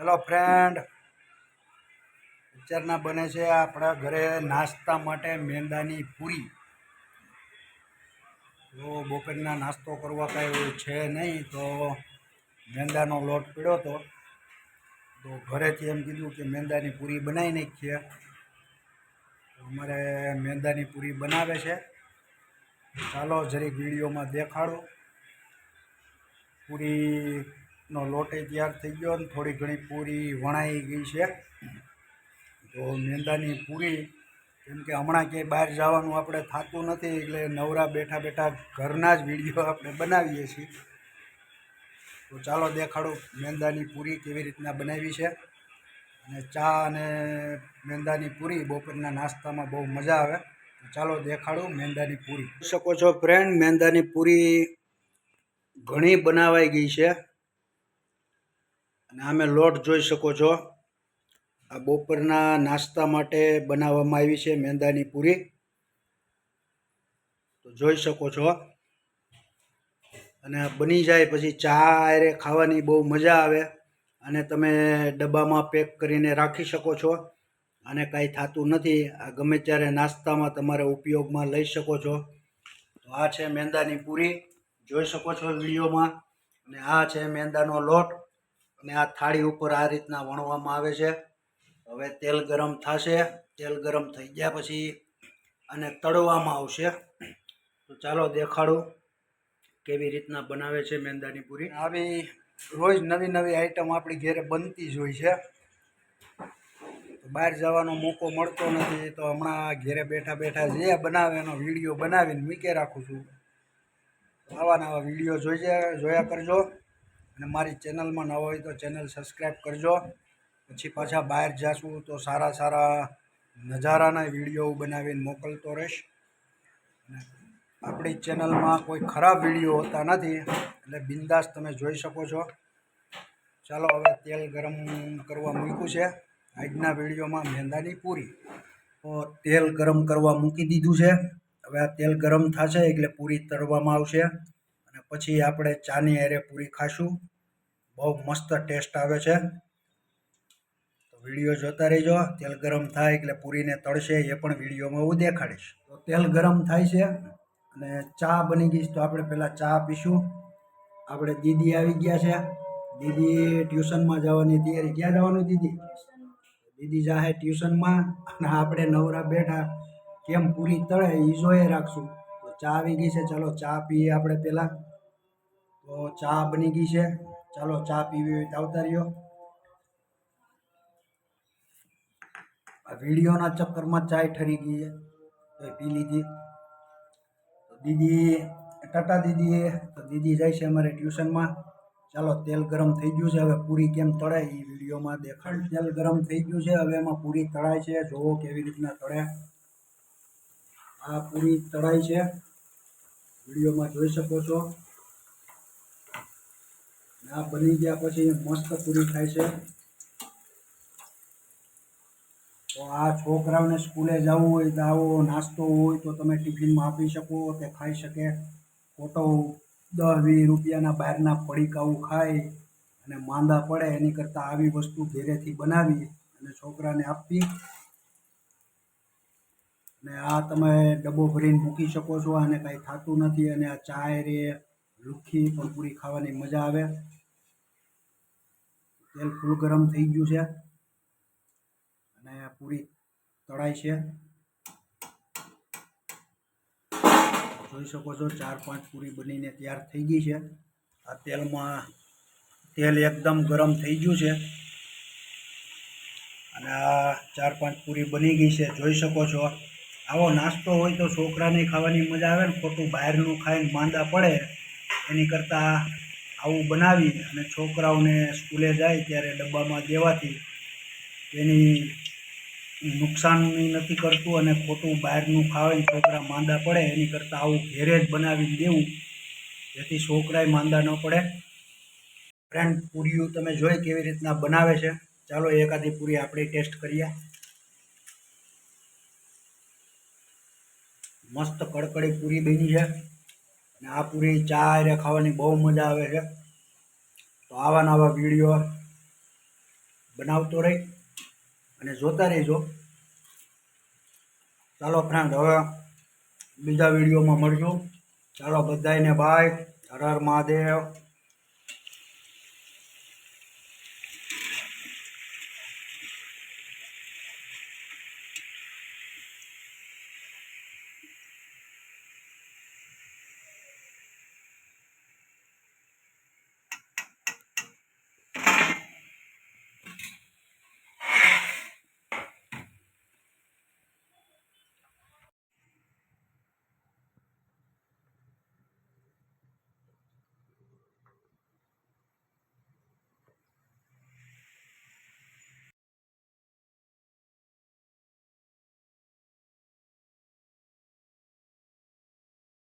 Hello friend, અત્યારના બને છે આપણા ઘરે નાસ્તા માટે મેંદાની પૂરી. જો બપોરના નાસ્તો કરવા કાંઈ છે નહીં તો મેંદાનો લોટ પીડ્યો હતો, તો ઘરેથી એમ કીધું કે મેંદાની પૂરી બનાવી નાખીએ. તો અમારે મેંદાની પૂરી બનાવે છે. ચાલો જરીક વિડીયોમાં દેખાડું. પૂરીનો લોટ તૈયાર થઈ ગયો ને થોડી ઘણી પૂરી વણાઈ ગઈ છે. તો મેંદાની પૂરી, કેમ કે હમણાં ક્યાંય બહાર જવાનું આપણે થતું નથી, એટલે નવરા બેઠા બેઠા ઘરના જ વિડીયો આપણે બનાવીએ છીએ. તો ચાલો દેખાડું મેંદાની પૂરી કેવી રીતના બનાવી છે. અને ચા અને મેંદાની પૂરી બપોરના નાસ્તામાં બહુ મજા આવે. તો ચાલો દેખાડું મેંદાની પૂરી. જોઈ શકો છો ફ્રેન્ડ, મેંદાની પૂરી ઘણી બનાવાઈ ગઈ છે. અને આમે લોટ જોઈ શકો છો. આ બપોરના નાસ્તા માટે બનાવવામાં આવી છે મેંદાની પૂરી. તો જોઈ શકો છો. અને બની જાય પછી ચા હારે ખાવાની બહુ મજા આવે. અને તમે ડબ્બામાં પેક કરીને રાખી શકો છો. અને કાંઈ થતું નથી. આ ગમે ત્યારે નાસ્તામાં તમારે ઉપયોગમાં લઈ શકો છો. તો આ છે મેંદાની પૂરી, જોઈ શકો છો વિડીયોમાં. અને આ છે મેંદાનો લોટ. અને આ થાળી ઉપર આ રીતના વણવામાં આવે છે. હવે તેલ ગરમ થશે. તેલ ગરમ થઈ ગયા પછી આને તળવામાં આવશે. તો ચાલો દેખાડું કેવી રીતના બનાવે છે મેંદાની પૂરી. આવી રોજ નવી નવી આઈટમ આપણી ઘરે બનતી જ હોય છે. બહાર જવાનો મોકો મળતો નથી, તો હમણાં ઘરે બેઠા બેઠા જે બનાવે એનો વિડીયો બનાવીને મૂકી રાખું છું. આવા નવા વિડીયો જોયા કરજો. અને મારી ચેનલમાં નવા હોય તો ચેનલ સબસ્ક્રાઈબ કરજો. પછી પાછા બહાર જાશું તો સારા સારા નજારાના વિડીયો બનાવીને મોકલતો રહીશ. આપણી ચેનલમાં કોઈ ખરાબ વિડીયો હોતા નથી, એટલે બિંદાસ તમે જોઈ શકો છો. ચાલો હવે તેલ ગરમ કરવા મૂક્યું છે આજના વિડીયોમાં મેંદાની પૂરી. તો તેલ ગરમ કરવા મૂકી દીધું છે. હવે આ તેલ ગરમ થશે એટલે પૂરી તળવામાં આવશે. અને પછી આપણે ચાની હારે પૂરી ખાશું. બહુ મસ્ત ટેસ્ટ આવે છે. તો વિડીયો જોતા રહેજો. તેલ ગરમ થાય એટલે પૂરીને તળશે એ પણ વિડીયોમાં હું દેખાડીશ. તો તેલ ગરમ થાય છે અને ચા બની ગઈ. તો આપણે પહેલાં ચા પીશું. આપણે દીદી આવી ગયા છે. દીદી ટ્યુશનમાં જવાની તૈયારી. ક્યાં જવાનું દીદી? દીદી જાહે ટ્યુશનમાં. અને આપણે નવરા બેઠા કેમ પૂરી તળે એ જોઈએ રાખશું. તો ચા આવી ગઈ છે, ચાલો ચા પીએ આપણે પહેલાં. તો ચા બની ગઈ છે, ચાલો ચા પીવી હોય તો આવતા રહ્યો. આ વિડીયોના ચક્કરમાં ચાય ઠરી ગઈ છે તો એ પી લીધી. તો દીદી ટાટા દીદી. તો દીદી જાય છે અમારે ટ્યુશનમાં. ચાલો તેલ ગરમ થઈ ગયું છે. હવે પૂરી કેમ તળાય એ વિડીયોમાં દેખાડ. તેલ ગરમ થઈ ગયું છે. હવે એમાં પૂરી તળાય છે. જોવો કેવી રીતના તળે. આ પૂરી તળાય છે, વિડીયોમાં જોઈ શકો છો. આ બની ગયા પછી મસ્ત પૂરી થાય છે. તો આ છોકરાઓને સ્કૂલે જવું હોય તો આવો નાસ્તો હોય તો તમે ટિફિનમાં આપી શકો, તે ખાઈ શકે. ખોટો 10-20 રૂપિયાના બહારના પડીકાઓ ખાય અને માંદા પડે એની કરતાં આવી વસ્તુ ઘરેથી બનાવી અને છોકરાને આપવી. અને આ તમે ડબ્બો ભરીને મૂકી શકો છો. આને કાંઈ થતું નથી. અને આ ચા રે લુખી પણ પૂરી ખાવાની મજા આવે. તેલ ફૂલ ગરમ થઈ ગયું છે અને પૂરી તળાય છે. જોઈ શકો છો 4-5 પૂરી બનીને તૈયાર થઈ ગઈ છે. આ તેલ એકદમ ગરમ થઈ ગયું છે. અને આ 4-5 પૂરી બની ગઈ છે, જોઈ શકો છો. આવો નાસ્તો હોય તો છોકરાને ખાવાની મજા આવે ને. ખોટું બહારનું ખાઈને માંદા પડે એની કરતાં આવું બનાવી અને છોકરાઓને સ્કૂલે જાય ત્યારે ડબ્બામાં દેવાથી એની નુકસાન નથી કરતું. અને ખોટું બહારનું ખાવાને છોકરા માંદા પડે એની કરતાં આવું ઘરે જ બનાવીને દેવું, જેથી છોકરાએ માંદા ન પડે. ફ્રેન્ડ, પૂરીઓ તમે જોઈ કેવી રીતના બનાવે છે. ચાલો એકાદી પૂરી આપણે ટેસ્ટ કરીએ. મસ્ત કડકડી પૂરી બની છે. અને આ પૂરી ચા હારે ખાવાની બહુ મજા આવે છે. તો આવા નવા વિડીયો બનાવતો રહી અને જોતા રહેજો. ચાલો ફ્રેન્ડ, હવે બીજા વિડીયોમાં મળશું. ચાલો બધાને બાય. હર હર મહાદેવ.